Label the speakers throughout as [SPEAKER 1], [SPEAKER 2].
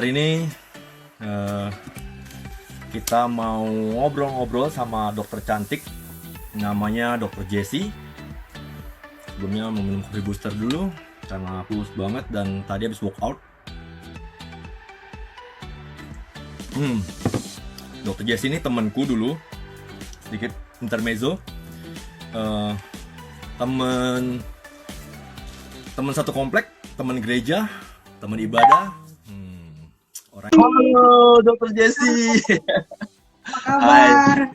[SPEAKER 1] hari ini eh, kita mau ngobrol-ngobrol sama dokter cantik, namanya Dokter Jessie. Sebelumnya mau minum coffee booster dulu karena aku haus banget dan tadi habis workout. Dokter Jessie ini temanku dulu, sedikit intermezzo. Temen satu komplek, temen gereja, temen ibadah. Orang.
[SPEAKER 2] Halo, Dokter Jessie.
[SPEAKER 3] Apa kabar?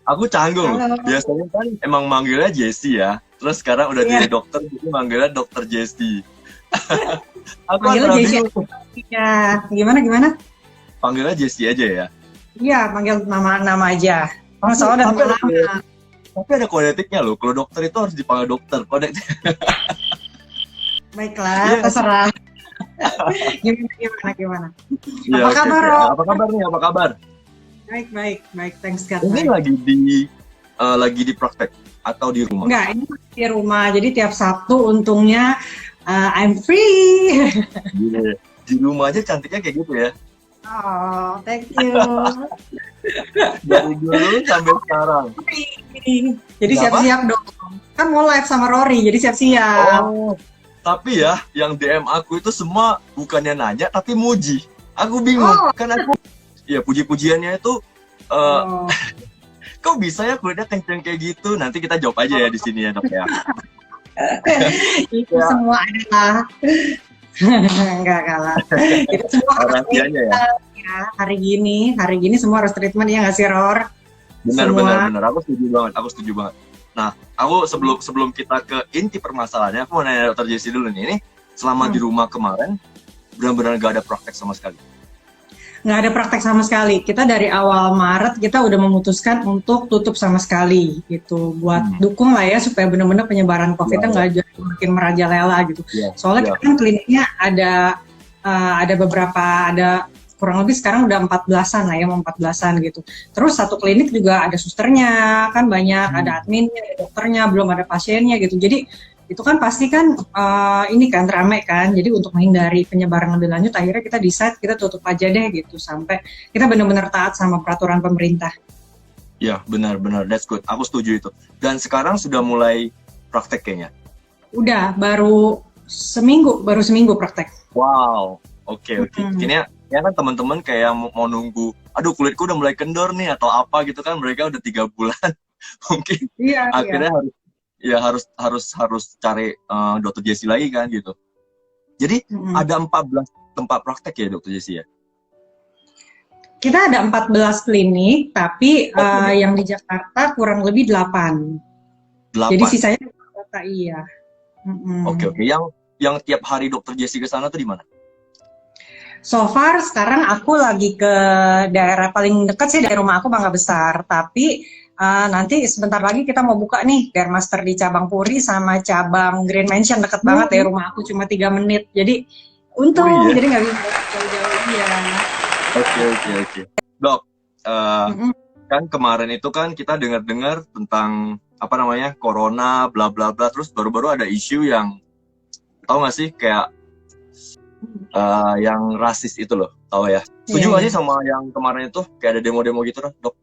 [SPEAKER 2] Aku canggung.
[SPEAKER 3] Halo.
[SPEAKER 2] Biasanya kan emang manggilnya Jessie ya. Terus sekarang udah jadi dokter, jadi manggilnya Dokter Jessie. Aku
[SPEAKER 3] Panggilnya
[SPEAKER 2] antara
[SPEAKER 3] Jessie.
[SPEAKER 2] bingung.
[SPEAKER 3] Ya, gimana?
[SPEAKER 2] Panggilnya Jessie aja ya.
[SPEAKER 3] Iya, panggil nama aja. Oh, soalnya
[SPEAKER 2] Tapi
[SPEAKER 3] udah lama.
[SPEAKER 2] Tapi ada kode etiknya loh. Kalau dokter itu harus dipanggil dokter. Kode etik.
[SPEAKER 3] Baiklah,
[SPEAKER 2] Iya.
[SPEAKER 3] terserah. Gimana?
[SPEAKER 2] Iya,
[SPEAKER 3] Apa
[SPEAKER 2] oke,
[SPEAKER 3] kabar,
[SPEAKER 2] oke.
[SPEAKER 3] Rob?
[SPEAKER 2] Apa kabar nih? Apa kabar?
[SPEAKER 3] Baik. Thanks God.
[SPEAKER 2] Ini
[SPEAKER 3] Baik.
[SPEAKER 2] lagi di praktek atau di rumah?
[SPEAKER 3] Enggak, ini masih di rumah. Jadi tiap Sabtu untungnya I'm free.
[SPEAKER 2] Di rumah aja cantiknya kayak gitu ya.
[SPEAKER 3] Oh, thank you.
[SPEAKER 2] Dari dulu sampai sekarang.
[SPEAKER 3] Jadi
[SPEAKER 2] Kenapa?
[SPEAKER 3] siap-siap dong. Kan mau live sama Rory, jadi siap-siap.
[SPEAKER 2] Oh, tapi ya, yang DM aku itu semua bukannya nanya, tapi muji. Aku bingung,
[SPEAKER 3] Oh.
[SPEAKER 2] kan aku, ya puji-pujiannya itu,
[SPEAKER 3] Oh.
[SPEAKER 2] kok bisa ya kulitnya kenceng kayak gitu? Nanti kita jawab aja ya di sini ya dok ya.
[SPEAKER 3] Itu
[SPEAKER 2] Ya.
[SPEAKER 3] semua adalah enggak kalah. Itu semua
[SPEAKER 2] Rahasianya ya.
[SPEAKER 3] hari gini semua harus treatment ya nggak sih, Ror? Semua.
[SPEAKER 2] Benar. Aku setuju banget. Nah, aku sebelum kita ke inti permasalahannya, aku mau nanya dokter Jessie dulu nih. Ini selama di rumah kemarin, benar-benar gak ada praktek sama sekali.
[SPEAKER 3] Nggak ada praktek sama sekali. Kita dari awal Maret kita udah memutuskan untuk tutup sama sekali gitu, buat dukung lah ya supaya benar-benar penyebaran COVID-nya nggak jadi makin merajalela gitu. Soalnya kita kan kliniknya ada beberapa, ada kurang lebih sekarang udah 14-an lah ya, mau 14-an gitu. Terus satu klinik juga ada susternya, kan banyak, ada adminnya, ada dokternya, belum ada pasiennya gitu. Jadi itu kan pasti kan ini kan rame kan. Jadi untuk menghindari penyebaran lebih lanjut, akhirnya kita decide kita tutup aja deh gitu sampai kita benar-benar taat sama peraturan pemerintah.
[SPEAKER 2] Ya, benar, that's good. Aku setuju itu. Dan sekarang sudah mulai praktek kayaknya.
[SPEAKER 3] Udah, baru seminggu praktek.
[SPEAKER 2] Wow, oke. Kayaknya ya kan teman-teman kayak mau nunggu, aduh kulitku udah mulai kendor nih atau apa gitu kan, mereka udah 3 bulan mungkin
[SPEAKER 3] Iya.
[SPEAKER 2] akhirnya harus cari dokter Jessie lagi kan gitu. Jadi ada 14 tempat praktek ya dokter Jessie ya?
[SPEAKER 3] Kita ada 14 klinik, tapi yang di Jakarta kurang lebih 8.
[SPEAKER 2] 8.
[SPEAKER 3] Jadi sisanya di kota, iya.
[SPEAKER 2] Oke. Yang tiap hari dokter Jessie ke sana tuh di mana?
[SPEAKER 3] So far sekarang aku lagi ke daerah paling dekat sih dari rumah aku, Mangga Besar. Tapi nanti sebentar lagi kita mau buka nih Dermaster di cabang Puri sama cabang Green Mansion, deket banget dari rumah aku, cuma 3 menit. Jadi untung, jadi nggak bisa jauh-jauh ya.
[SPEAKER 2] Oke. Dok, kan kemarin itu kan kita dengar tentang apa namanya corona, bla bla bla. Terus baru-baru ada isu yang tahu nggak sih kayak yang rasis itu loh, tahu ya? Setuju nggak sih sama yang kemarin itu kayak ada demo-demo gitu dok?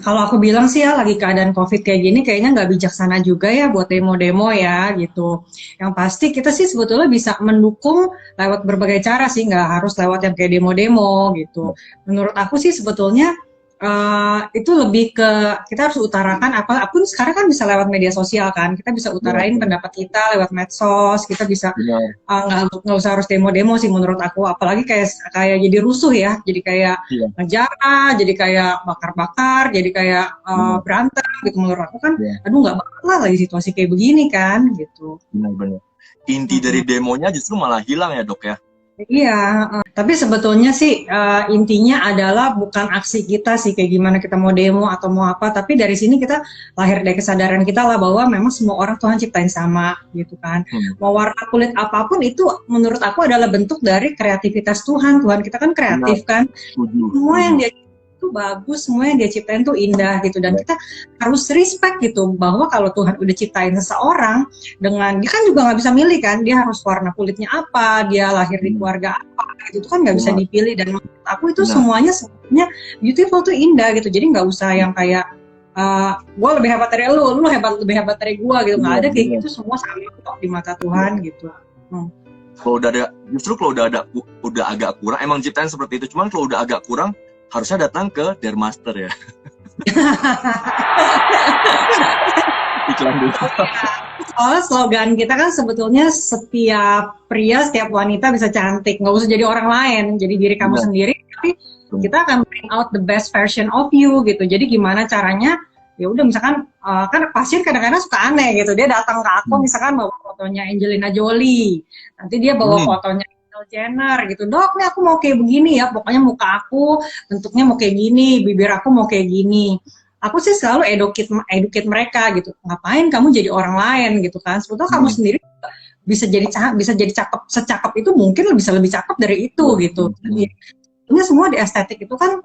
[SPEAKER 3] Kalau aku bilang sih ya, lagi keadaan COVID kayak gini, kayaknya nggak bijaksana juga ya buat demo-demo ya gitu. Yang pasti kita sih sebetulnya bisa mendukung lewat berbagai cara sih, nggak harus lewat yang kayak demo-demo gitu. Menurut aku sih sebetulnya itu lebih ke kita harus utarakan apapun sekarang kan bisa lewat media sosial kan, kita bisa utarain pendapat kita lewat medsos, kita bisa nggak usah harus demo-demo sih menurut aku, apalagi kayak jadi rusuh ya, jadi kayak ngejarah, jadi kayak bakar-bakar, jadi kayak berantem gitu. Menurut aku kan aduh nggak banget lah lagi situasi kayak begini kan gitu.
[SPEAKER 2] Benar. Inti dari demonya justru malah hilang ya dok ya?
[SPEAKER 3] Iya, tapi sebetulnya sih intinya adalah bukan aksi kita sih kayak gimana kita mau demo atau mau apa, tapi dari sini kita lahir dari kesadaran kita lah bahwa memang semua orang Tuhan ciptain sama gitu kan. Mau warna kulit apapun itu menurut aku adalah bentuk dari kreativitas Tuhan. Tuhan kita kan kreatif kan. Semua yang dia itu bagus, semua yang dia ciptain tuh indah gitu, dan kita harus respect gitu bahwa kalau Tuhan udah ciptain seseorang dengan dia kan juga nggak bisa milih kan, dia harus warna kulitnya apa, dia lahir di keluarga apa gitu, itu kan nggak bisa dipilih. Dan menurut aku itu semuanya beautiful tuh indah gitu, jadi nggak usah yang kayak gue lebih hebat dari lu lebih hebat dari gue gitu, nggak ada kayak gitu, semua sama kok di mata Tuhan gitu.
[SPEAKER 2] Kalau udah ada, justru kalau udah agak kurang, emang ciptaan seperti itu. Cuman kalau udah agak kurang, harusnya datang ke Dermaster ya. Iklan dulu.
[SPEAKER 3] Soalnya slogan kita kan sebetulnya setiap pria, setiap wanita bisa cantik, nggak usah jadi orang lain, jadi diri kamu sendiri. Tapi kita akan bring out the best version of you gitu. Jadi gimana caranya? Ya udah misalkan kan pasien kadang-kadang suka aneh gitu, dia datang ke aku misalkan bawa fotonya Angelina Jolie, nanti dia bawa fotonya Kendall Jenner gitu, dok nih aku mau kayak begini ya, pokoknya muka aku bentuknya mau kayak gini, bibir aku mau kayak gini. Aku sih selalu educate mereka gitu, ngapain kamu jadi orang lain gitu kan, sebetulnya kamu sendiri bisa jadi cakep, secakep itu mungkin bisa lebih cakep dari itu gitu. Ini semua di estetik itu kan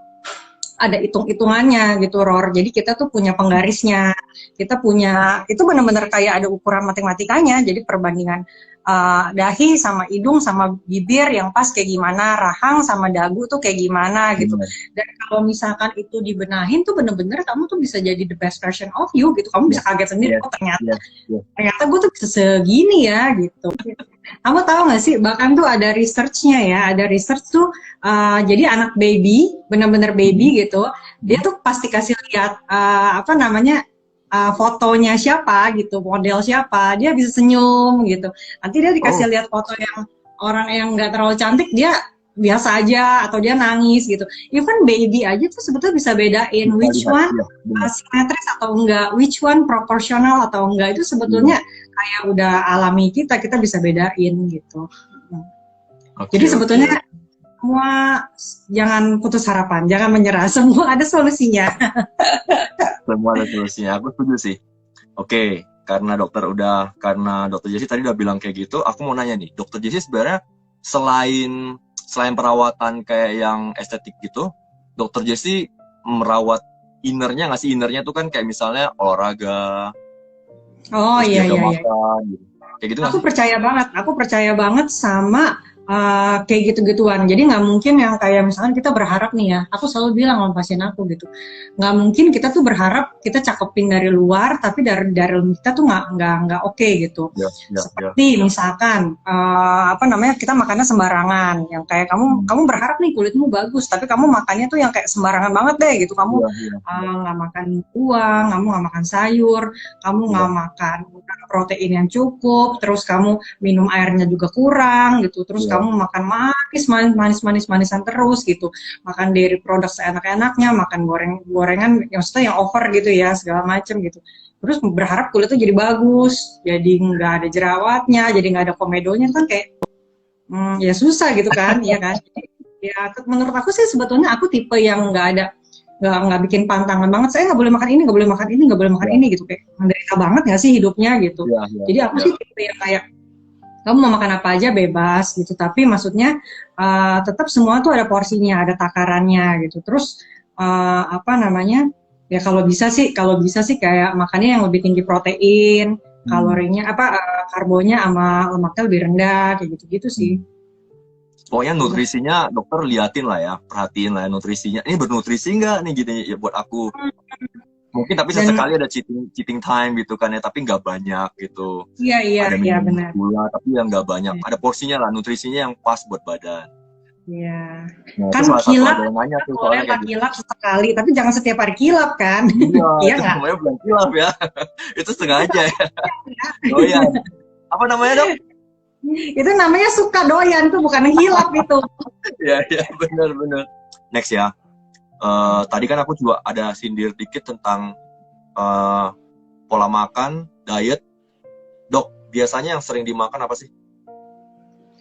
[SPEAKER 3] ada hitung-hitungannya gitu, Ror. Jadi kita tuh punya penggarisnya, kita punya, itu benar-benar kayak ada ukuran matematikanya. Jadi perbandingan dahi sama hidung sama bibir yang pas kayak gimana, rahang sama dagu tuh kayak gimana gitu. Dan kalau misalkan itu dibenahin tuh bener-bener kamu tuh bisa jadi the best version of you gitu. Kamu bisa kaget sendiri, oh ternyata gue tuh bisa segini ya gitu. Kamu tahu nggak sih, bahkan tuh ada research-nya ya, ada research tuh jadi anak baby, bener-bener baby gitu, dia tuh pasti kasih lihat fotonya siapa gitu, model siapa, dia bisa senyum gitu. Nanti dia dikasih lihat foto yang orang yang nggak terlalu cantik, dia biasa aja atau dia nangis gitu. Even baby aja tuh sebetulnya bisa bedain which one simetris atau enggak, which one proporsional atau enggak, itu sebetulnya kayak udah alami kita bisa bedain gitu. Jadi sebetulnya semua jangan putus harapan, jangan menyerah, semua ada solusinya.
[SPEAKER 2] Semua ada solusinya, aku setuju sih. Oke, karena dokter Jessie tadi udah bilang kayak gitu, aku mau nanya nih, dokter Jessie sebenarnya selain perawatan kayak yang estetik gitu, dokter Jessie merawat innernya nggak sih? Innernya tuh kan kayak misalnya olahraga,
[SPEAKER 3] iya.
[SPEAKER 2] makan, gitu. Kayak gitu nggak sih?
[SPEAKER 3] Aku percaya banget sama kayak gitu-gituan. Jadi nggak mungkin yang kayak misalkan kita berharap nih ya, aku selalu bilang sama pasien aku gitu, nggak mungkin kita tuh berharap kita cakepin dari luar, tapi dari dalam kita tuh nggak oke gitu. Seperti misalkan kita makannya sembarangan, yang kayak kamu berharap nih kulitmu bagus, tapi kamu makannya tuh yang kayak sembarangan banget deh gitu. Kamu nggak makan buah, kamu nggak makan sayur, kamu nggak makan protein yang cukup, terus kamu minum airnya juga kurang gitu, terus kamu makan manis-manisan terus gitu, makan dairy produk seenak-enaknya, makan gorengan yang yang over gitu ya, segala macem gitu. Terus berharap kulitnya jadi bagus, jadi nggak ada jerawatnya, jadi nggak ada komedonya, kan kayak ya susah gitu kan, ya kan. Ya menurut aku sih sebetulnya aku tipe yang nggak bikin pantangan banget, saya nggak boleh makan ini, nggak boleh makan ini, nggak boleh makan ini gitu, kayak menderita banget nggak sih hidupnya gitu. Jadi aku sih tipe yang kayak kamu mau makan apa aja bebas gitu, tapi maksudnya tetap semua tuh ada porsinya, ada takarannya gitu. Terus ya kalau bisa sih kayak makannya yang lebih tinggi protein, kalorinya karbonya sama lemaknya lebih rendah, kayak gitu-gitu sih.
[SPEAKER 2] Pokoknya nutrisinya dokter liatin lah ya, perhatiin lah ya nutrisinya. Ini bernutrisi nggak nih gini ya buat aku. Mungkin tapi sesekali ada cheating time gitu kan ya, tapi nggak banyak gitu.
[SPEAKER 3] Iya benar.
[SPEAKER 2] Gula tapi yang nggak banyak. Ada porsinya lah, nutrisinya yang pas buat badan.
[SPEAKER 3] Iya.
[SPEAKER 2] Nah,
[SPEAKER 3] kan kilap boleh kilap sesekali, tapi jangan setiap hari kilap kan.
[SPEAKER 2] Iya nggak? Namanya bukan kilap ya. Itu sengaja ya. Doyan. Apa namanya dok?
[SPEAKER 3] Itu namanya suka doyan, tuh bukan hilap itu.
[SPEAKER 2] Iya benar. Next ya. Tadi kan aku juga ada sindir dikit tentang pola makan, diet. Dok, biasanya yang sering dimakan apa sih?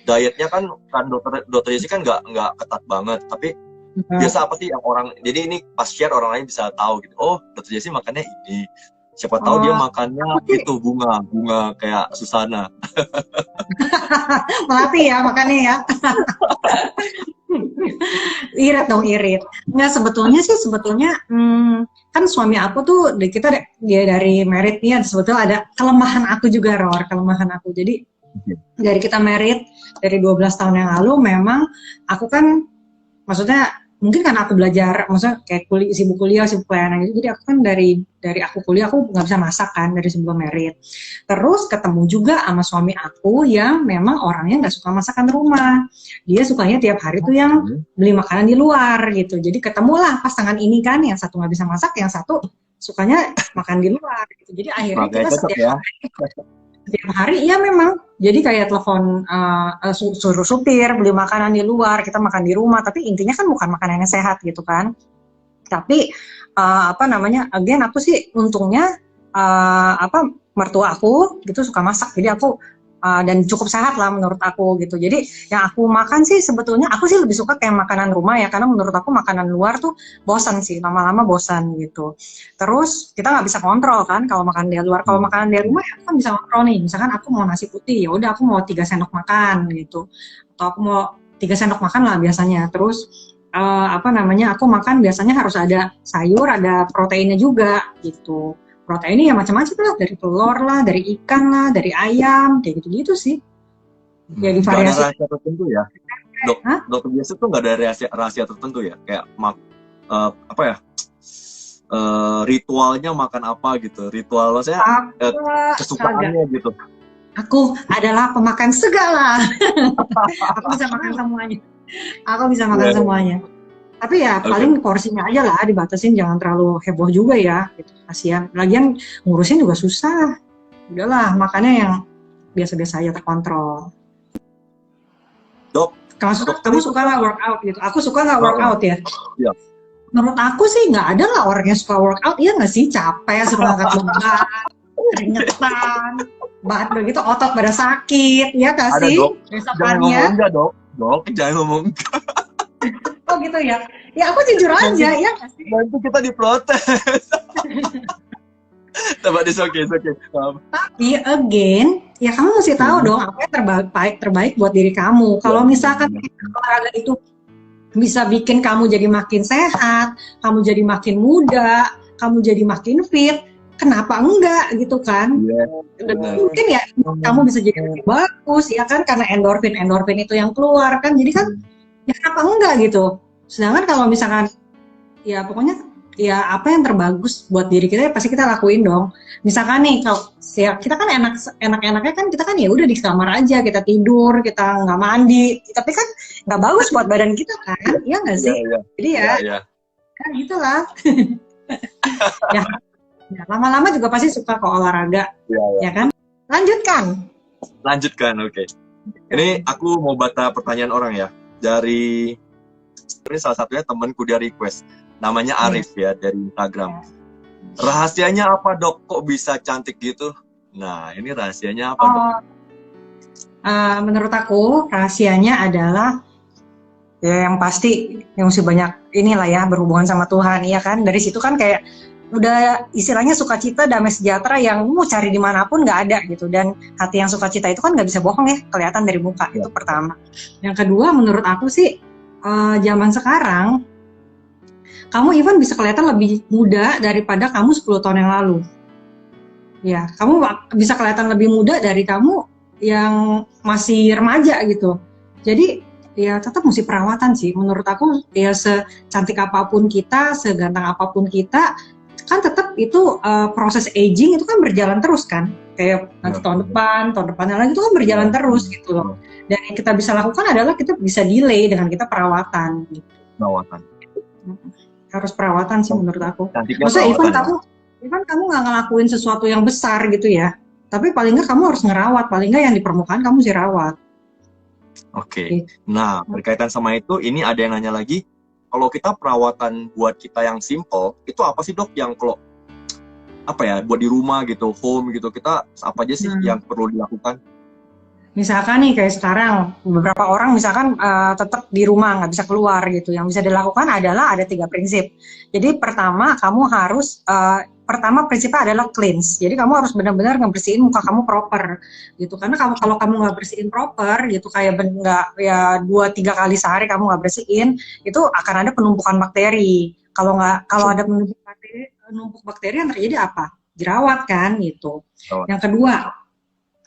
[SPEAKER 2] Dietnya kan dokter Jessie kan nggak ketat banget, tapi biasa apa sih yang orang, jadi ini pas share orang lain bisa tahu gitu. Oh, dokter Jessie makannya ini. Siapa tahu dia
[SPEAKER 3] Oh,
[SPEAKER 2] makannya
[SPEAKER 3] aku sih
[SPEAKER 2] itu bunga kayak Susana.
[SPEAKER 3] melatih ya makannya ya. Irit dong, irit. Nggak, sebetulnya kan suami aku tuh dia dari merit nih, sebetulnya ada kelemahan aku juga, Ror, kelemahan aku. Jadi dari kita merit dari 12 tahun yang lalu, memang aku kan, maksudnya mungkin karena aku belajar, maksudnya kayak sibuk kuliah, sibuk pelayanan gitu. Jadi aku kan dari aku kuliah aku nggak bisa masak kan dari sebelum merit. Terus ketemu juga sama suami aku yang memang orangnya nggak suka masakan rumah. Dia sukanya tiap hari tuh yang beli makanan di luar gitu. Jadi ketemulah pasangan ini kan, yang satu nggak bisa masak, yang satu sukanya makan di luar gitu. Jadi akhirnya
[SPEAKER 2] Makanya
[SPEAKER 3] kita
[SPEAKER 2] cocok ya.
[SPEAKER 3] setiap hari, iya memang. Jadi kayak telepon, suruh supir beli makanan di luar, kita makan di rumah. Tapi intinya kan bukan makanan yang sehat gitu kan. Tapi apa namanya, again aku sih untungnya mertua aku gitu suka masak. Jadi aku dan cukup sehat lah menurut aku gitu. Jadi yang aku makan sih sebetulnya aku sih lebih suka kayak makanan rumah ya, karena menurut aku makanan luar tuh bosan sih, lama-lama bosan gitu. Terus kita nggak bisa kontrol kan kalau makan di luar. Kalau makanan di rumah ya aku kan bisa kontrol nih. Misalkan aku mau nasi putih, ya udah aku mau 3 sendok makan gitu. Atau aku mau 3 sendok makan lah biasanya. Terus apa namanya, aku makan biasanya harus ada sayur, ada proteinnya juga gitu. Proteinnya ya macam-macam lah, dari telur lah, dari ikan lah, dari ayam, kayak gitu-gitu sih. Ya
[SPEAKER 2] Nggak ada
[SPEAKER 3] divariasi.
[SPEAKER 2] rahasia tertentu ya.
[SPEAKER 3] Hah?
[SPEAKER 2] Dokter biasa tuh nggak ada rahasia tertentu ya. Kayak apa ya? Ritualnya makan apa gitu. Ritual maksudnya
[SPEAKER 3] Kagak.
[SPEAKER 2] kesukaannya gitu.
[SPEAKER 3] Aku adalah pemakan segala. Aku bisa makan semuanya. Aku bisa makan
[SPEAKER 2] Yeah.
[SPEAKER 3] semuanya. Tapi ya
[SPEAKER 2] Oke.
[SPEAKER 3] paling porsinya aja lah dibatasin, jangan terlalu heboh juga ya. Gitu. Kasihan. Lagian ngurusin juga susah. Udahlah, makannya yang biasa-biasa aja, terkontrol.
[SPEAKER 2] Dok,
[SPEAKER 3] Kamu suka nggak workout gitu? Aku suka nggak workout ya?
[SPEAKER 2] Iya.
[SPEAKER 3] Menurut aku sih nggak ada lah orang yang suka workout, iya nggak sih? Capek, suruh ngangkat beban, keringetan, badan gitu, otot pada sakit, ya nggak
[SPEAKER 2] ada
[SPEAKER 3] sih?
[SPEAKER 2] dok. Jangan
[SPEAKER 3] Besokannya,
[SPEAKER 2] ngomong enggak dok. Dok, jangan ngomong.
[SPEAKER 3] oh gitu ya? Ya aku jujur aja, ya nggak sih?
[SPEAKER 2] Nanti kita diprotes. Tapi it's okay.
[SPEAKER 3] Tapi again, ya kamu mesti tahu dong apa yang terbaik buat diri kamu. Kalau misalkan olahraga itu bisa bikin kamu jadi makin sehat, kamu jadi makin muda, kamu jadi makin fit, kenapa enggak gitu kan?
[SPEAKER 2] Benar.
[SPEAKER 3] Mungkin ya kamu bisa jadi lebih bagus ya kan, karena endorfin itu yang keluar kan, jadi kan ya kenapa enggak gitu. Sedangkan kalau misalkan ya pokoknya ya apa yang terbagus buat diri kita ya pasti kita lakuin dong. Misalkan nih kalau ya kita kan enak-enaknya kan kita kan ya udah di kamar aja, kita tidur, kita nggak mandi, tapi kan nggak bagus buat badan kita kan, iya nggak sih?
[SPEAKER 2] Iya.
[SPEAKER 3] Jadi ya kan gitulah. ya lama-lama juga pasti suka kok olahraga, ya kan? Lanjutkan,
[SPEAKER 2] oke. Ini aku mau baca pertanyaan orang ya. Dari ini salah satunya temanku dia request. Namanya Arif ya dari Instagram. Rahasianya apa dok? Kok bisa cantik gitu? Nah ini rahasianya apa dok?
[SPEAKER 3] Menurut aku rahasianya adalah ya yang pasti yang mesti banyak inilah ya, berhubungan sama Tuhan, iya kan? Dari situ kan kayak udah istilahnya sukacita, damai sejahtera yang mau cari dimanapun nggak ada gitu. Dan hati yang sukacita itu kan nggak bisa bohong ya, kelihatan dari muka. Itu pertama. Yang kedua menurut aku sih zaman sekarang kamu even bisa kelihatan lebih muda daripada kamu 10 tahun yang lalu. Ya, kamu bisa kelihatan lebih muda dari kamu yang masih remaja gitu. Jadi ya tetap mesti perawatan sih. Menurut aku ya secantik apapun kita, seganteng apapun kita, kan tetap itu proses aging itu kan berjalan terus kan. Kayak nanti tahun depannya lagi itu kan berjalan terus gitu loh. Dan yang kita bisa lakukan adalah kita bisa delay dengan kita perawatan gitu.
[SPEAKER 2] Perawatan.
[SPEAKER 3] Harus perawatan sih menurut aku.
[SPEAKER 2] Maksudnya
[SPEAKER 3] even kamu nggak ngelakuin sesuatu yang besar gitu ya, tapi paling nggak kamu harus ngerawat, paling nggak yang di permukaan kamu sih rawat.
[SPEAKER 2] Oke. Nah berkaitan sama itu, ini ada yang nanya lagi, kalau kita perawatan buat kita yang simple, itu apa sih dok yang kalau apa ya buat di rumah gitu, home gitu, kita apa aja sih yang perlu dilakukan?
[SPEAKER 3] Misalkan nih kayak sekarang beberapa orang misalkan tetap di rumah nggak bisa keluar gitu, yang bisa dilakukan adalah ada 3 prinsip. Jadi pertama kamu harus pertama prinsipnya adalah cleanse. Jadi kamu harus benar-benar ngebersihin muka kamu proper gitu. Karena kalau kamu nggak bersihin proper gitu, kayak nggak ya 2-3 kali sehari kamu nggak bersihin, itu akan ada penumpukan bakteri. Kalau ada penumpuk bakteri yang terjadi apa? Jerawat kan gitu.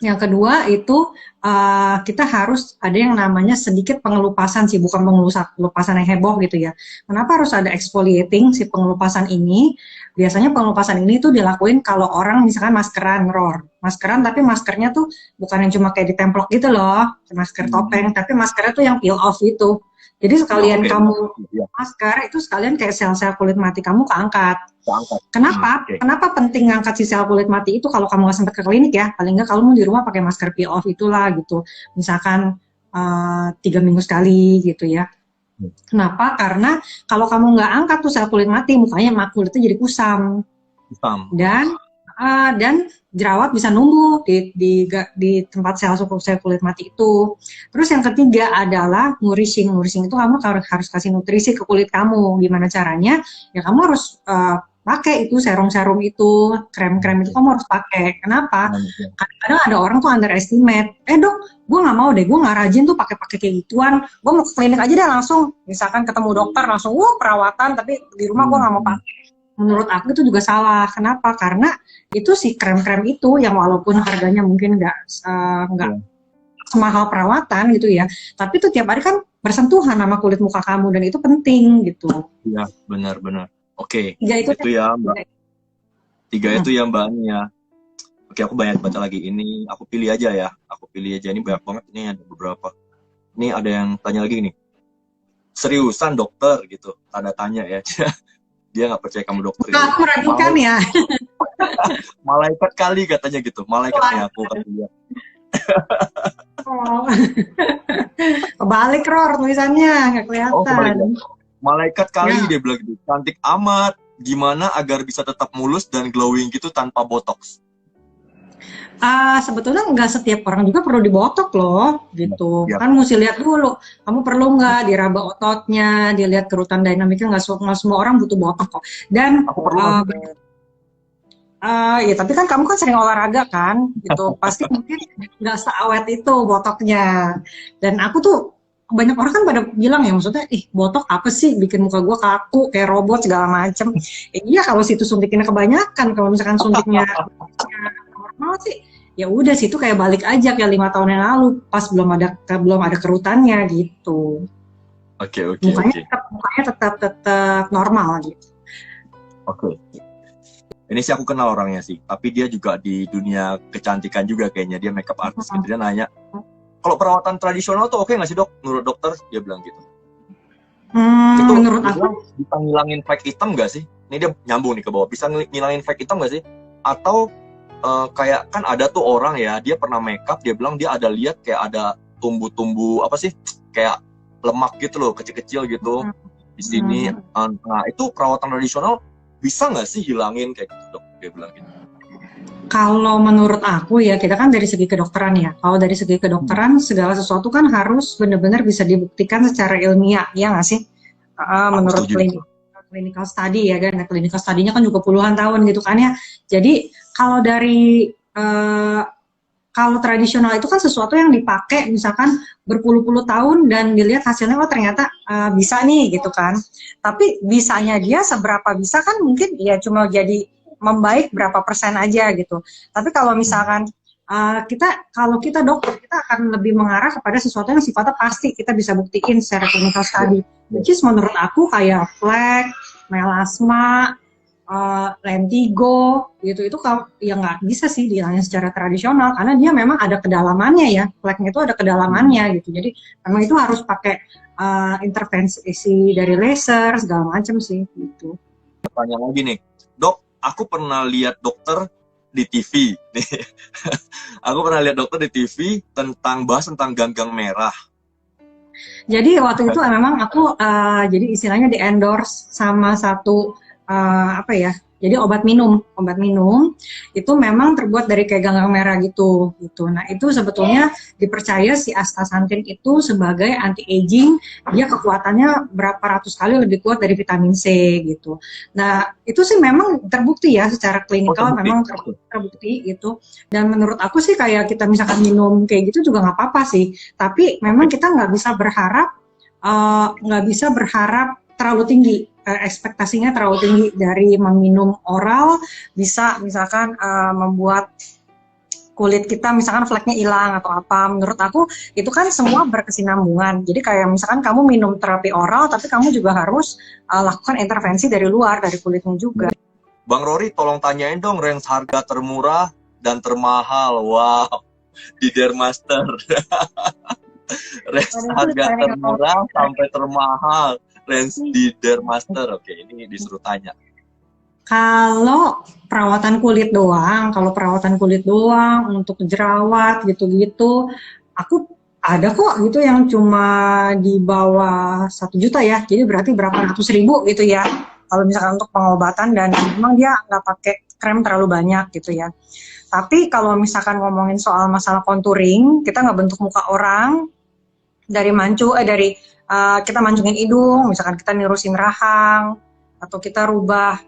[SPEAKER 3] Yang kedua itu kita harus ada yang namanya sedikit pengelupasan sih, bukan pengelupasan yang heboh gitu ya. Kenapa harus ada exfoliating si pengelupasan ini? Biasanya pengelupasan ini tuh dilakuin kalau orang misalkan maskeran, maskeran tapi maskernya tuh bukan yang cuma kayak ditemplok gitu loh, masker topeng, tapi maskernya tuh yang peel off itu. Jadi sekalian kamu masker itu sekalian kayak sel-sel kulit mati kamu keangkat. Kenapa? Kenapa penting ngangkat si sel kulit mati itu kalau kamu nggak sempat ke klinik ya? Paling nggak kalau mau di rumah pakai masker peel off itulah gitu. Misalkan 3 minggu sekali gitu ya. Kenapa? Karena kalau kamu nggak angkat tuh sel kulit mati, mukanya kulitnya jadi kusam. Dan jerawat bisa numbuh di tempat sel kulit mati itu. Terus yang ketiga adalah nourishing. Nourishing itu kamu harus kasih nutrisi ke kulit kamu. Gimana caranya? Ya kamu harus pakai itu serum-serum itu, krem-krem itu kamu harus pakai. Kenapa? Kadang-kadang ada orang tuh underestimate. Dok, gue nggak mau deh, gue nggak rajin tuh pakai kayak gituan. Gue mau ke klinik aja deh langsung. Misalkan ketemu dokter langsung, perawatan, tapi di rumah gue nggak mau pakai. Menurut aku itu juga salah. Kenapa? Karena itu si krem-krem itu yang walaupun harganya mungkin nggak semahal perawatan gitu ya, tapi itu tiap hari kan bersentuhan sama kulit muka kamu dan itu penting gitu.
[SPEAKER 2] Iya, benar-benar. Oke,
[SPEAKER 3] itu
[SPEAKER 2] ya Mbak. 3 itu ya Mbak Ania. Oke, aku banyak baca lagi ini. Aku pilih aja ya. Ini banyak banget. Ini ada beberapa. Ini ada yang tanya lagi nih. Seriusan dokter gitu? Tanda tanya ya. Dia nggak percaya kamu dokter.
[SPEAKER 3] Aku meragukan ya.
[SPEAKER 2] Malaikat kali katanya gitu. Malaikatnya aku kan dia.
[SPEAKER 3] Kebalik Ror tulisannya, nggak kelihatan.
[SPEAKER 2] Malaikat kali dia bilang gitu. Cantik amat. Gimana agar bisa tetap mulus dan glowing gitu tanpa botox?
[SPEAKER 3] Sebetulnya nggak setiap orang juga perlu dibotok loh, gitu. Kan mesti lihat dulu, kamu perlu nggak diraba ototnya, dilihat kerutan dinamiknya, nggak semua orang butuh botok kok. Dan ya tapi kan kamu kan sering olahraga kan, gitu. Pasti mungkin nggak seawet itu botoknya. Dan aku tuh banyak orang kan pada bilang ya, maksudnya, botok apa sih, bikin muka gue kaku kayak robot segala macem. Iya kalau situ suntiknya kebanyakan, kalau misalkan suntiknya normal sih, ya udah situ kayak balik aja kayak 5 tahun yang lalu pas belum ada kerutannya gitu.
[SPEAKER 2] Oke.
[SPEAKER 3] Mukanya tetap normal gitu.
[SPEAKER 2] Oke. Ini sih aku kenal orangnya sih, tapi dia juga di dunia kecantikan juga kayaknya, dia makeup artist gitu. Dia nanya, kalau perawatan tradisional tuh oke nggak sih dok? Menurut dokter dia bilang gitu. Itu
[SPEAKER 3] menurut aku
[SPEAKER 2] bisa ngilangin flek hitam nggak sih? Ini dia nyambung nih ke bawah. Bisa ngilangin flek hitam nggak sih? Atau kayak kan ada tuh orang ya, dia pernah makeup, dia bilang dia ada lihat kayak ada tumbuh-tumbuh apa sih? Kayak lemak gitu loh, kecil-kecil gitu di sini. Nah itu perawatan tradisional bisa nggak sih hilangin kayak gitu dok? Dia bilang gitu.
[SPEAKER 3] Kalau menurut aku ya, kita kan dari segi kedokteran ya. Kalau dari segi kedokteran, segala sesuatu kan harus benar-benar bisa dibuktikan secara ilmiah, ya nggak sih? Menurut clinical study ya kan, clinical study-nya kan juga puluhan tahun gitu kan ya. Jadi kalau dari kalau tradisional itu kan sesuatu yang dipakai misalkan berpuluh-puluh tahun dan dilihat hasilnya ternyata bisa nih gitu kan. Tapi bisanya dia seberapa bisa kan mungkin ya cuma jadi membaik berapa persen aja gitu. Tapi kalau misalkan kalau kita dokter, kita akan lebih mengarah kepada sesuatu yang sifatnya pasti kita bisa buktiin secara clinical study. Which is menurut aku kayak flek, melasma, lentigo gitu, itu ya nggak bisa sih dihilangin secara tradisional karena dia memang ada kedalamannya ya, fleknya itu ada kedalamannya gitu. Jadi memang itu harus pakai intervensi dari laser segala macam sih gitu.
[SPEAKER 2] Tanya lagi nih, dok, aku pernah lihat dokter di TV nih. Aku pernah lihat dokter di TV bahas tentang ganggang merah.
[SPEAKER 3] Jadi waktu itu memang aku jadi istilahnya di endorse sama satu Jadi obat minum itu memang terbuat dari kayak ganggang merah gitu. Nah itu sebetulnya dipercaya si astaxanthin itu sebagai anti aging, dia kekuatannya berapa ratus kali lebih kuat dari vitamin C gitu. Nah itu sih memang terbukti ya secara klinikal, memang terbukti gitu. Dan menurut aku sih kayak kita misalkan minum kayak gitu juga nggak apa-apa sih. Tapi memang kita nggak bisa berharap terlalu tinggi, ekspektasinya terlalu tinggi dari meminum oral bisa misalkan membuat kulit kita misalkan fleknya hilang atau apa. Menurut aku itu kan semua berkesinambungan. Jadi kayak misalkan kamu minum terapi oral tapi kamu juga harus lakukan intervensi dari luar, dari kulitmu juga.
[SPEAKER 2] Bang Rory, tolong tanyain dong range harga termurah dan termahal. Wow, di Dermaster. Range harga termurah sampai termahal. Range di Dermaster. Oke, ini disuruh tanya.
[SPEAKER 3] Kalau perawatan kulit doang untuk jerawat gitu-gitu, aku ada kok gitu yang cuma di bawah 1 juta ya. Jadi berarti berapa ratus ribu gitu ya. Kalau misalkan untuk pengobatan dan memang dia nggak pakai krem terlalu banyak gitu ya. Tapi kalau misalkan ngomongin soal masalah contouring, kita nggak bentuk muka orang dari kita mancungin hidung, misalkan kita nirusin rahang, atau kita rubah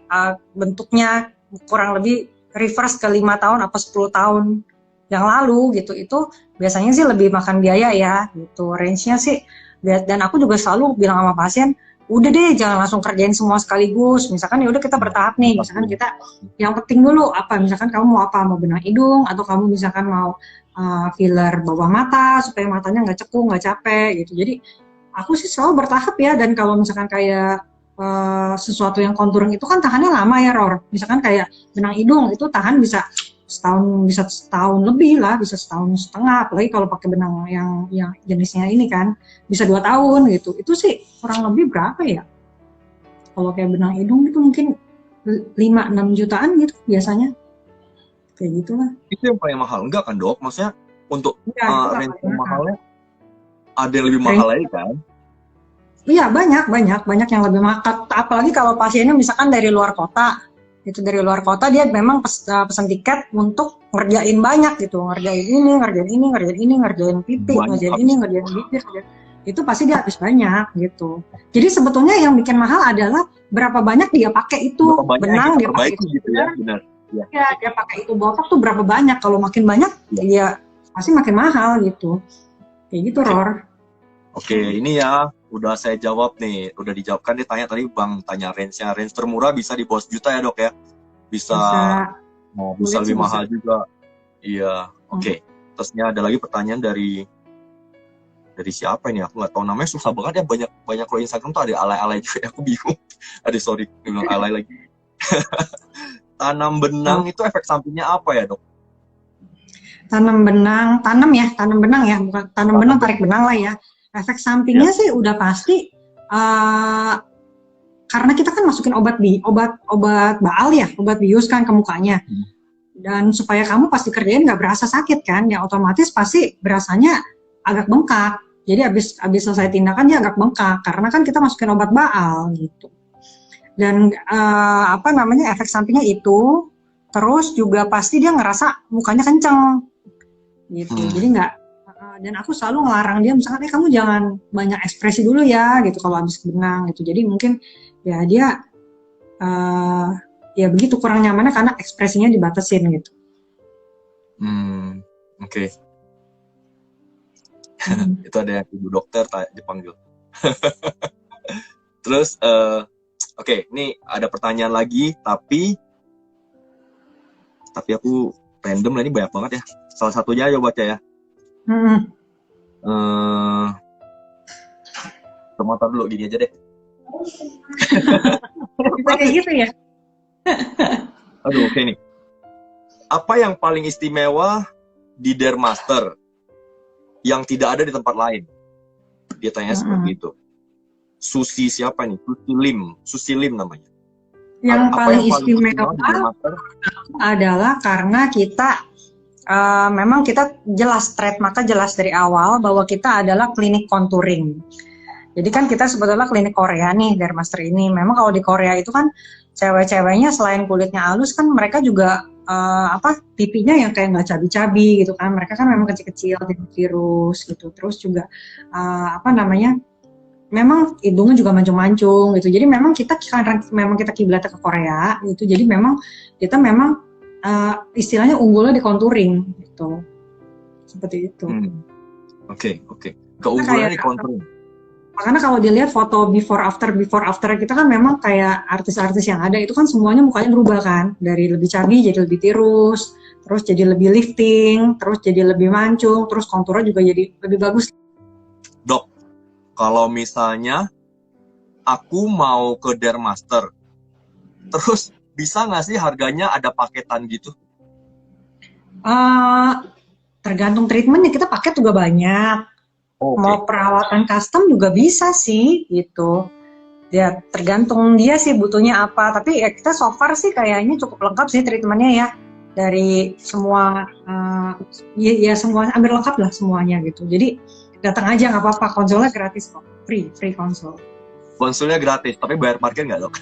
[SPEAKER 3] bentuknya kurang lebih reverse ke 5 tahun atau 10 tahun yang lalu gitu, itu biasanya sih lebih makan biaya ya gitu, range-nya sih. Dan aku juga selalu bilang sama pasien, udah deh jangan langsung kerjain semua sekaligus, misalkan ya udah kita bertahap nih, misalkan kita yang penting dulu apa, misalkan kamu mau apa, mau benang hidung, atau kamu misalkan mau filler bawah mata supaya matanya nggak cekung, nggak capek gitu. Jadi aku sih selalu bertahap ya. Dan kalau misalkan kayak sesuatu yang contouring itu kan tahannya lama ya, Ror. Misalkan kayak benang hidung itu tahan bisa setahun lebih lah, bisa setahun setengah. Apalagi kalau pakai benang yang jenisnya ini kan bisa 2 tahun gitu. Itu sih kurang lebih berapa ya? Kalau kayak benang hidung itu mungkin 5-6 jutaan gitu biasanya. Kayak gitulah.
[SPEAKER 2] Itu yang paling mahal, enggak kan dok? Maksudnya untuk range mahalnya ada yang lebih mahal lagi kan?
[SPEAKER 3] Iya, banyak yang lebih mahal. Apalagi kalau pasiennya misalkan dari luar kota, itu dari luar kota dia memang pesan tiket untuk ngerjain banyak gitu, ngerjain pipi, ngerjain bibir, itu pasti dia habis banyak gitu. Jadi sebetulnya yang bikin mahal adalah berapa banyak dia pakai itu benang, dia pakai itu
[SPEAKER 2] gitu ya, benar.
[SPEAKER 3] Ya, dia pakai itu botok tuh berapa banyak. Kalau makin banyak, ya pasti makin mahal gitu. Kayak gitu, Ror.
[SPEAKER 2] Oke, ini ya udah saya jawab nih, udah dijawabkan. Dia tanya tadi, Bang tanya range-nya, range termurah bisa di bawah 1 juta ya dok ya? Bisa lebih mahal juga. Iya, oke. Terusnya ada lagi pertanyaan dari siapa ini? Aku nggak tahu namanya, susah banget ya, banyak kalau Instagram tuh ada alay-alay juga, aku bingung. Sorry, bilang alay lagi. Tanam benang itu efek sampingnya apa ya dok?
[SPEAKER 3] Tanam benang ya, bukan tanam benang, tarik benang lah ya. Efek sampingnya sih udah pasti, karena kita kan masukin obat baal ya, obat bius kan ke mukanya. Dan supaya kamu pas dikerjain nggak berasa sakit kan, ya otomatis pasti berasanya agak bengkak. Jadi abis selesai tindakan dia agak bengkak, karena kan kita masukin obat baal gitu. Dan efek sampingnya itu, terus juga pasti dia ngerasa mukanya kenceng gitu. Jadi nggak, dan aku selalu ngelarang dia, misalkan kamu jangan banyak ekspresi dulu ya gitu kalau habis benang gitu. Jadi mungkin ya dia ya begitu kurang nyamannya karena ekspresinya dibatasin gitu.
[SPEAKER 2] Oke. Itu ada yang ibu dokter dipanggil. Terus oke, ini ada pertanyaan lagi, tapi aku random lah, ini banyak banget ya. Salah satunya aja baca ya. Motor dulu, gini aja deh.
[SPEAKER 3] Bisa kayak gitu ya?
[SPEAKER 2] Aduh, oke nih. Apa yang paling istimewa di Dermaster yang tidak ada di tempat lain? Dia tanya seperti itu. Susi siapa nih? Susi Lim namanya.
[SPEAKER 3] Yang paling istimewa adalah karena kita memang kita jelas trademarknya jelas dari awal bahwa kita adalah klinik contouring. Jadi kan kita sebetulnya klinik Korea nih Dermaster ini. Memang kalau di Korea itu kan cewek-ceweknya selain kulitnya halus kan mereka juga pipinya yang kayak nggak cabi-cabi gitu kan. Mereka kan memang kecil-kecil virus gitu. Terus juga memang hidungnya juga mancung-mancung gitu. Jadi memang kita karena memang kita kiblatnya ke Korea gitu. Jadi memang kita memang istilahnya unggulnya di contouring gitu. Seperti itu.
[SPEAKER 2] Oke. Keunggulannya di contouring.
[SPEAKER 3] Makanya kalau dilihat foto before after kita kan memang kayak artis-artis yang ada itu kan semuanya mukanya berubah kan. Dari lebih cabi jadi lebih tirus, terus jadi lebih lifting, terus jadi lebih mancung, terus konturnya juga jadi lebih bagus.
[SPEAKER 2] Dok, kalau misalnya aku mau ke Dermaster, terus bisa nggak sih harganya ada paketan gitu?
[SPEAKER 3] Tergantung treatmentnya, kita paket juga banyak. Mau perawatan custom juga bisa sih gitu. Ya tergantung dia sih butuhnya apa. Tapi ya kita so far sih kayaknya cukup lengkap sih treatmentnya ya. Dari semua semuanya hampir lengkap lah semuanya gitu. Jadi datang aja nggak apa-apa, konsulnya gratis kok, free konsul.
[SPEAKER 2] Konsulnya gratis, tapi bayar parkir nggak dok?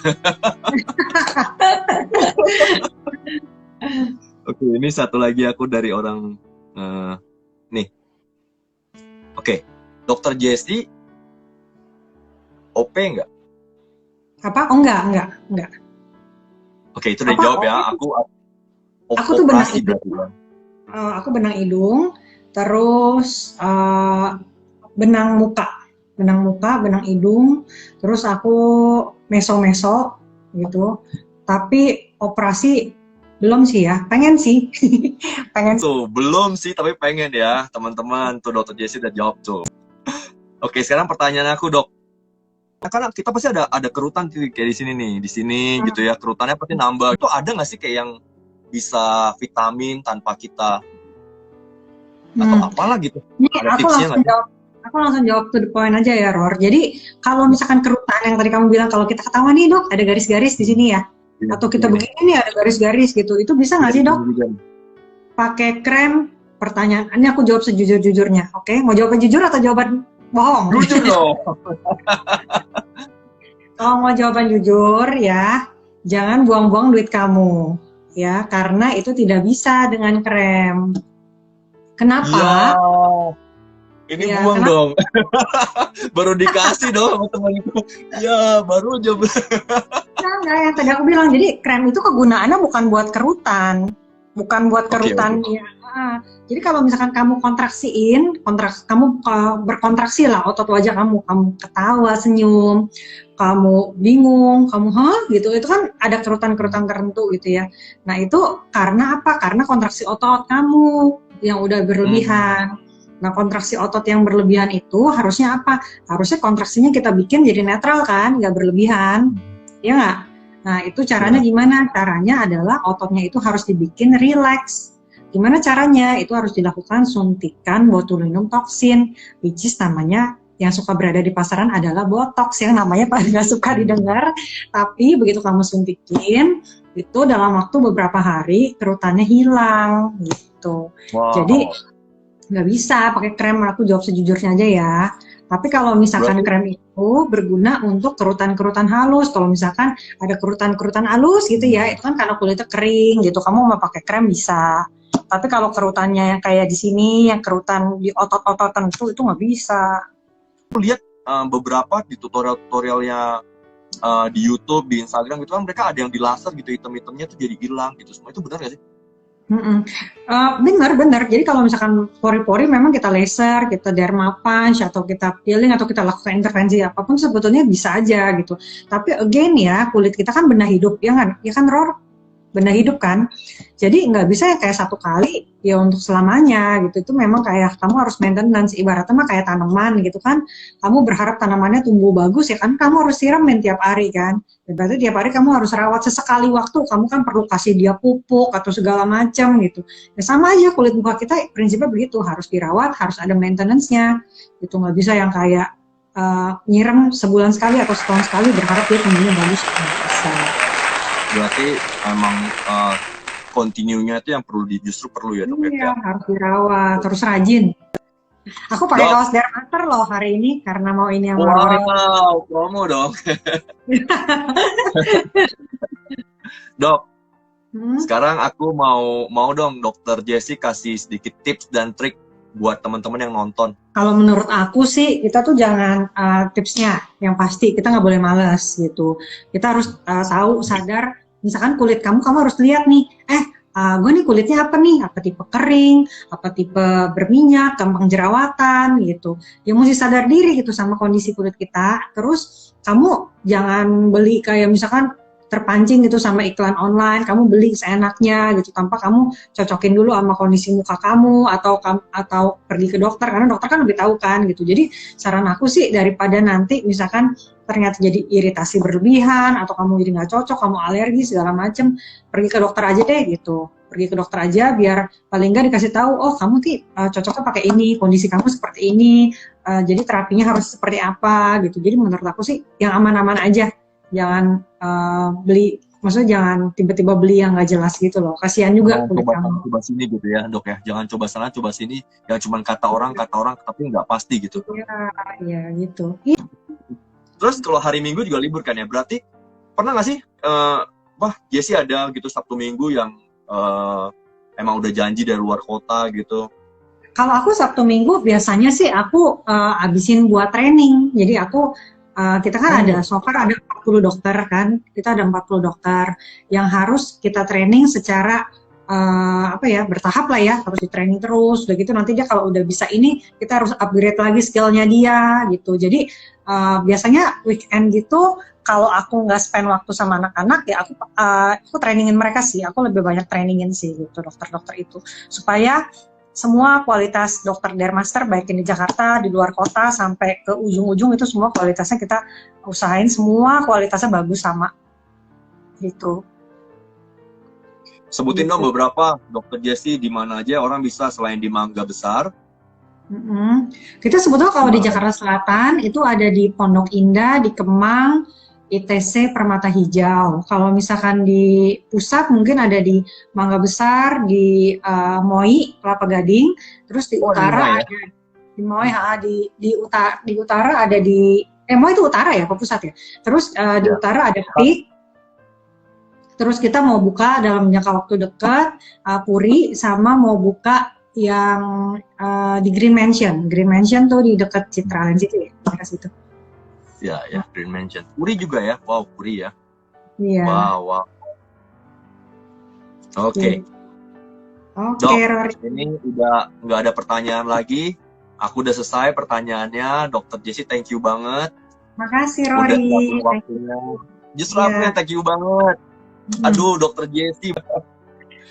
[SPEAKER 2] Oke, ini satu lagi aku dari orang nih. Oke, Dokter Jessie OP nggak?
[SPEAKER 3] Apa? Oh enggak.
[SPEAKER 2] Oke, itu udah jawab ya. Aku
[SPEAKER 3] tuh benang hidung. Aku benang hidung, terus benang muka, benang hidung, terus aku meso gitu. Tapi operasi belum sih ya, pengen sih.
[SPEAKER 2] Tuh, belum sih, tapi pengen ya, teman-teman. Tuh Dokter Jessie udah jawab tuh. Oke, sekarang pertanyaan aku, Dok. Karena kita pasti ada kerutan kayak di sini nih, di sini gitu ya, kerutannya pasti nambah. Itu ada nggak sih kayak yang bisa vitamin tanpa kita atau apalah gitu? Ada tipsnya nggak?
[SPEAKER 3] Aku langsung jawab to the point aja ya, Ror. Jadi kalau misalkan kerutan yang tadi kamu bilang, kalau kita ketahuan nih dok, ada garis-garis di sini ya, atau kita begini nih ada garis-garis gitu, itu bisa nggak sih dok? Pakai krem? Pertanyaan, ini aku jawab sejujur-jujurnya, oke? Mau jawaban jujur atau jawaban bohong?
[SPEAKER 2] Jujur dong.
[SPEAKER 3] Kalau mau jawaban jujur ya, jangan buang-buang duit kamu, ya, karena itu tidak bisa dengan krem. Kenapa?
[SPEAKER 2] Ya, ini ya, buang dong. Baru dikasih dong sama teman itu. Ya, baru aja.
[SPEAKER 3] Enggak, yang tadi aku bilang, jadi krem itu kegunaannya bukan buat kerutan. Bukan buat kerutan. Okay. Ya. Jadi kalau misalkan kamu kamu berkontraksi lah otot wajah kamu ketawa, senyum, kamu bingung, kamu gitu, itu kan ada kerutan-kerutan tertentu gitu ya. Nah itu karena apa? Karena kontraksi otot kamu yang udah berlebihan. Nah kontraksi otot yang berlebihan itu harusnya apa? Harusnya kontraksinya kita bikin jadi netral kan, nggak berlebihan, ya nggak? Nah itu caranya gimana? Caranya adalah ototnya itu harus dibikin relax. Gimana caranya? Itu harus dilakukan suntikan botulinum toksin, which is namanya yang suka berada di pasaran adalah botox, yang namanya paling nggak suka didengar. Tapi begitu kamu suntikin, itu dalam waktu beberapa hari kerutannya hilang gitu. Wow. Jadi nggak bisa pakai krem, aku jawab sejujurnya aja ya. Tapi kalau misalkan krem itu berguna untuk kerutan-kerutan halus, kalau misalkan ada kerutan-kerutan halus gitu ya, itu kan karena kulitnya kering gitu, kamu mau pakai krem bisa. Tapi kalau kerutannya yang kayak di sini, yang kerutan di otot-ototan itu nggak bisa.
[SPEAKER 2] Aku lihat beberapa di tutorial-tutorialnya di YouTube, di Instagram itu kan mereka ada yang di laser gitu, item-itemnya tuh jadi hilang gitu. Semua itu benar nggak sih?
[SPEAKER 3] Benar. Jadi kalau misalkan pori-pori memang kita laser, kita derma punch, atau kita peeling, atau kita lakukan intervensi apapun sebetulnya bisa aja gitu. Tapi again ya, kulit kita kan benda hidup, ya kan Ror? Benda hidup kan. Jadi nggak bisa yang kayak satu kali ya untuk selamanya gitu. Itu memang kayak kamu harus maintenance, ibaratnya mah kayak tanaman gitu kan. Kamu berharap tanamannya tumbuh bagus ya kan, kamu harus siramin tiap hari kan. Berarti tiap hari kamu harus rawat, sesekali waktu kamu kan perlu kasih dia pupuk atau segala macam gitu. Ya sama aja kulit muka kita prinsipnya begitu, harus dirawat, harus ada maintenance-nya. Itu nggak bisa yang kayak nyiram sebulan sekali atau setahun sekali berharap dia tumbuhnya bagus, nggak bisa.
[SPEAKER 2] Berarti emang continue-nya itu yang justru perlu ya dok?
[SPEAKER 3] Iya, harus dirawat, terus rajin. Aku pakai
[SPEAKER 2] Dok,
[SPEAKER 3] kaos Dermaster loh hari ini karena mau ini yang warna
[SPEAKER 2] wow, promo dong. Dok,
[SPEAKER 3] Hmm.
[SPEAKER 2] sekarang aku mau dong Dokter Jessie kasih sedikit tips dan trik buat teman-teman yang nonton.
[SPEAKER 3] Kalau menurut aku sih kita tuh jangan tipsnya yang pasti kita nggak boleh malas gitu. Kita harus tahu sadar misalkan kulit kamu harus lihat nih gue nih kulitnya apa nih, apa tipe kering, apa tipe berminyak, gampang jerawatan gitu. Ya mesti sadar diri gitu sama kondisi kulit kita. Terus kamu jangan beli kayak misalkan terpancing gitu sama iklan online, kamu beli seenaknya gitu tanpa kamu cocokin dulu sama kondisi muka kamu atau pergi ke dokter karena dokter kan lebih tahu kan gitu. Jadi saran aku sih daripada nanti misalkan ternyata jadi iritasi berlebihan atau kamu jadi nggak cocok, kamu alergi segala macem, pergi ke dokter aja deh gitu. Pergi ke dokter aja biar paling nggak dikasih tahu, oh kamu cocoknya pakai ini, kondisi kamu seperti ini, jadi terapinya harus seperti apa gitu. Jadi menurut aku sih yang aman-aman aja, jangan beli, maksudnya jangan tiba-tiba beli yang nggak jelas gitu loh. Kasihan juga
[SPEAKER 2] Jangan
[SPEAKER 3] kulit
[SPEAKER 2] coba
[SPEAKER 3] kamu.
[SPEAKER 2] sana, coba sini gitu ya, Dok ya. Jangan coba sana, coba sini. Yang cuma kata orang, tapi nggak pasti gitu.
[SPEAKER 3] Ya gitu.
[SPEAKER 2] Terus kalau hari Minggu juga libur kan ya, berarti pernah nggak sih, Jessie ada gitu Sabtu Minggu yang emang udah janji dari luar kota gitu?
[SPEAKER 3] Kalau aku Sabtu Minggu biasanya sih aku abisin buat training. Jadi kita kan ada so far ada 40 dokter kan. Kita ada 40 dokter yang harus kita training secara bertahap lah ya, harus di training terus. Udah gitu nanti dia kalau udah bisa ini kita harus upgrade lagi skillnya dia gitu. Jadi biasanya weekend gitu kalau aku nggak spend waktu sama anak-anak ya aku trainingin mereka sih. Aku lebih banyak trainingin sih gitu dokter-dokter itu supaya semua kualitas dokter Dermaster baik di Jakarta, di luar kota sampai ke ujung-ujung itu semua kualitasnya kita usahain semua kualitasnya bagus sama gitu.
[SPEAKER 2] Sebutin dong beberapa Dokter Jessie di mana aja orang bisa selain di Mangga Besar.
[SPEAKER 3] Kita sebetulnya kalau di Jakarta Selatan itu ada di Pondok Indah, di Kemang, ITC Permata Hijau. Kalau misalkan di pusat mungkin ada di Mangga Besar, di Moi, Kelapa Gading, terus di utara ada di Moi, di utara ada di Moi itu utara ya, ke pusat ya. Terus di utara ada PIK. Terus kita mau buka dalam jangka waktu dekat Puri sama mau buka yang di Green Mansion. Green Mansion tuh di dekat Citraland situ ya, daerah situ.
[SPEAKER 2] Ya, Green Mansion. Puri juga ya? Wow, Puri ya.
[SPEAKER 3] Iya.
[SPEAKER 2] Wow. Oke.
[SPEAKER 3] Oke,
[SPEAKER 2] Dok,
[SPEAKER 3] Rory.
[SPEAKER 2] ini udah nggak ada pertanyaan lagi. Aku udah selesai pertanyaannya. Dokter Jessie, thank you banget.
[SPEAKER 3] Makasih,
[SPEAKER 2] Udah
[SPEAKER 3] Rory.
[SPEAKER 2] siapin waktunya. Just love me, thank you banget. Aduh, Dokter Jessie.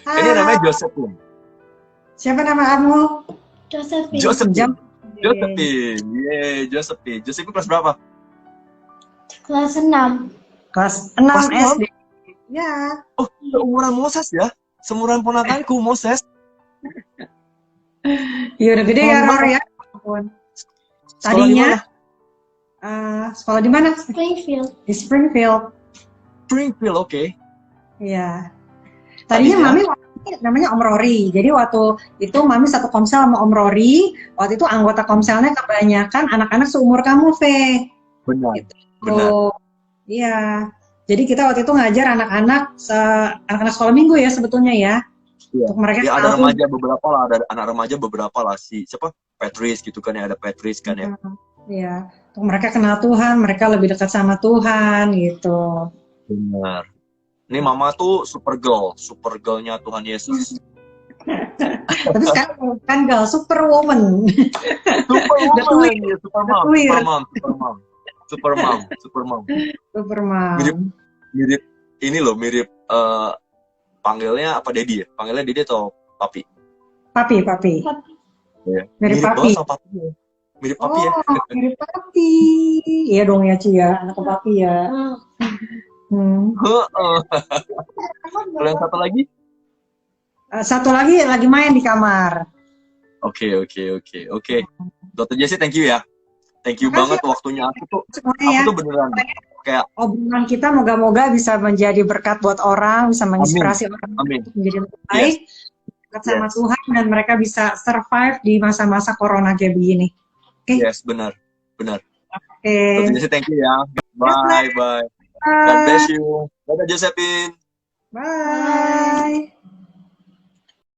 [SPEAKER 2] Ini namanya Josephine.
[SPEAKER 3] Siapa nama kamu?
[SPEAKER 2] Josephine. Yeay, Josephine. Josephine kelas berapa?
[SPEAKER 4] Kelas 6.
[SPEAKER 3] Kelas 6 SD. Ya.
[SPEAKER 2] Oh, seumuran Moses ya? Seumuran ponakanku, Moses.
[SPEAKER 3] Iya, udah gede ya, Rory ya. Tadinya sekolah di mana?
[SPEAKER 4] Springfield.
[SPEAKER 3] Di Springfield.
[SPEAKER 2] Springfield, oke.
[SPEAKER 3] Iya. Tadinya Mami namanya Om Rory. Jadi waktu itu Mami satu komsel sama Om Rory. Waktu itu anggota komselnya kebanyakan anak-anak seumur kamu, Fe.
[SPEAKER 2] Benar.
[SPEAKER 3] Gitu. Iya. Jadi kita waktu itu ngajar anak-anak sekolah minggu ya sebetulnya ya.
[SPEAKER 2] Iya.
[SPEAKER 3] Untuk mereka
[SPEAKER 2] Ya, ada remaja beberapa lah, ada anak remaja beberapa lah siapa? Patrice gitu kan ya, ada Patrice kan ya.
[SPEAKER 3] Iya. Untuk mereka kenal Tuhan, mereka lebih dekat sama Tuhan gitu.
[SPEAKER 2] Benar. Ini mama tuh super girlnya Tuhan Yesus.
[SPEAKER 3] Tapi sekarang bukan girl, superwoman.
[SPEAKER 2] Supermom. Mirip ini loh, mirip panggilnya apa Dedi ya? Panggilnya Dedi atau Papi?
[SPEAKER 3] Papi.
[SPEAKER 2] Ya.
[SPEAKER 3] Mirip Papi.
[SPEAKER 2] Sama Papi ya. Mirip Papi ya.
[SPEAKER 3] Mirip Papi. Iya dong ya Ci ya, anak Papi ya.
[SPEAKER 2] Kalau yang satu lagi?
[SPEAKER 3] Satu lagi main di kamar.
[SPEAKER 2] Oke. Dokter Jessie, thank you ya. Thank you banget waktunya. Aku tuh beneran kayak
[SPEAKER 3] obrolan kita moga-moga bisa menjadi berkat buat orang, bisa menginspirasi orang untuk menjadi lebih baik. dekat sama
[SPEAKER 2] Yes.
[SPEAKER 3] Tuhan dan mereka bisa survive di masa-masa corona kayak begini. Oke.
[SPEAKER 2] Yes, benar. Benar.
[SPEAKER 3] Oke.
[SPEAKER 2] Dr. Jesse, thank you ya.
[SPEAKER 3] Bye.
[SPEAKER 2] Bye. God bless you. Dadah Josephine.
[SPEAKER 3] Bye.